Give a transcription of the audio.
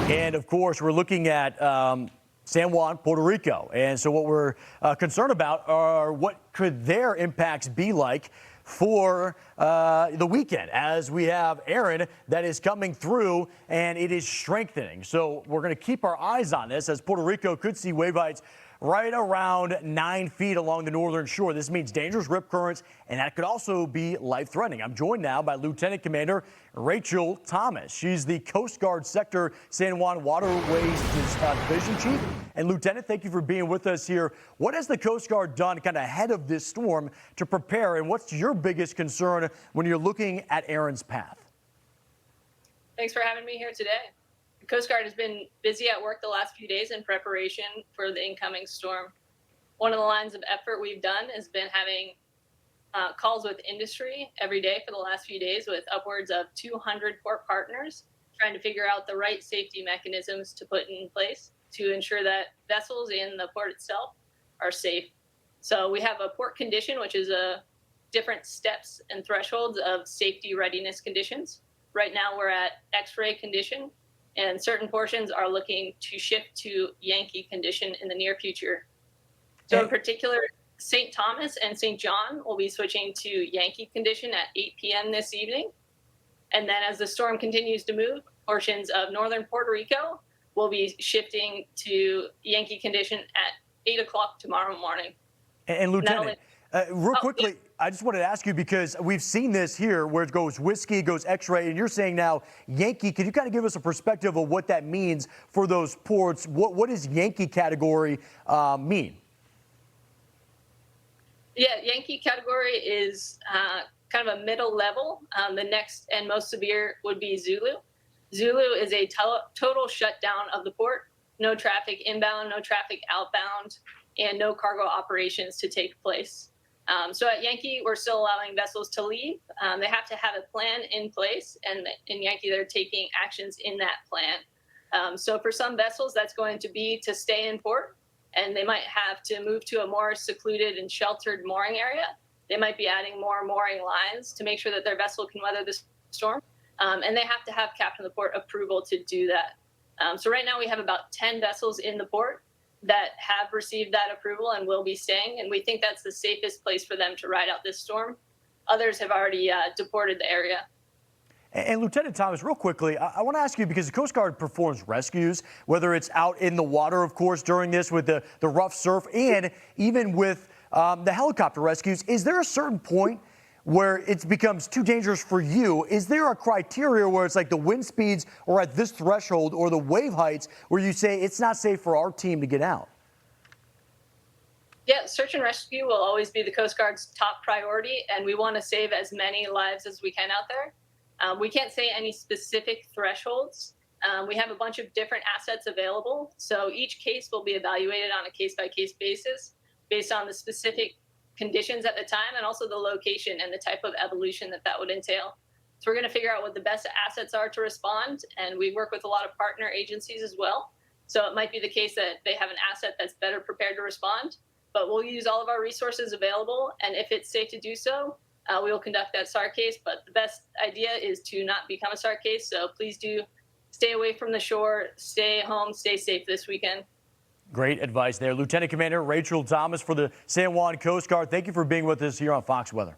And of course, we're looking at San Juan, Puerto Rico. And so what we're concerned about are what could their impacts be like for the weekend, as we have Erin that is coming through and it is strengthening. So we're going to keep our eyes on this, as Puerto Rico could see wave heights right around 9 feet along the northern shore. This means dangerous rip currents, and that could also be life-threatening. I'm joined now by Lieutenant Commander Rachel Thomas. She's the Coast Guard Sector San Juan Waterways Division Chief. And Lieutenant, thank you for being with us here. What has the Coast Guard done kind of ahead of this storm to prepare, and what's your biggest concern when you're looking at Erin's path? Thanks for having me here today. The Coast Guard has been busy at work the last few days in preparation for the incoming storm. One of the lines of effort we've done has been having calls with industry every day for the last few days, with upwards of 200 port partners, trying to figure out the right safety mechanisms to put in place to ensure that vessels in the port itself are safe. So we have a port condition, which is a different steps and thresholds of safety readiness conditions. Right now we're at X-ray condition, and certain portions are looking to shift to Yankee condition in the near future. So in particular, St. Thomas and St. John will be switching to Yankee condition at 8 p.m. this evening. And then as the storm continues to move, portions of northern Puerto Rico will be shifting to Yankee condition at 8 o'clock tomorrow morning. And Lieutenant, real quickly, I just wanted to ask you, because we've seen this here where it goes whiskey, goes X-ray, and you're saying now Yankee. Can you kind of give us a perspective of what that means for those ports? What does Yankee category mean? Yeah, Yankee category is kind of a middle level. The next and most severe would be Zulu. Zulu is a total shutdown of the port. No traffic inbound, no traffic outbound, and no cargo operations to take place. So at Yankee, we're still allowing vessels to leave. They have to have a plan in place, and in Yankee, they're taking actions in that plan. So for some vessels, that's going to be to stay in port, and they might have to move to a more secluded and sheltered mooring area. They might be adding more mooring lines to make sure that their vessel can weather the storm. And they have to have captain of the port approval to do that. So right now we have about 10 vessels in the port that have received that approval and will be staying, and we think that's the safest place for them to ride out this storm. Others have already deported the area. And Lieutenant Thomas, real quickly, I want to ask you, because the Coast Guard performs rescues, whether it's out in the water, of course, during this with the rough surf, and even with the helicopter rescues. Is there a certain point where it becomes too dangerous for you? Is there a criteria where it's like the wind speeds or at this threshold or the wave heights where you say it's not safe for our team to get out? Yeah, search and rescue will always be the Coast Guard's top priority, and we want to save as many lives as we can out there. We can't say any specific thresholds. We have a bunch of different assets available, so each case will be evaluated on a case-by-case basis based on the specific conditions at the time and also the location and the type of evolution that would entail. So we're going to figure out what the best assets are to respond, and we work with a lot of partner agencies as well. So it might be the case that they have an asset that's better prepared to respond, but we'll use all of our resources available, and if it's safe to do so, we will conduct that SAR case. But the best idea is to not become a SAR case, so please do stay away from the shore, stay home, stay safe this weekend. Great advice there. Lieutenant Commander Rachel Thomas for the San Juan Coast Guard. Thank you for being with us here on Fox Weather.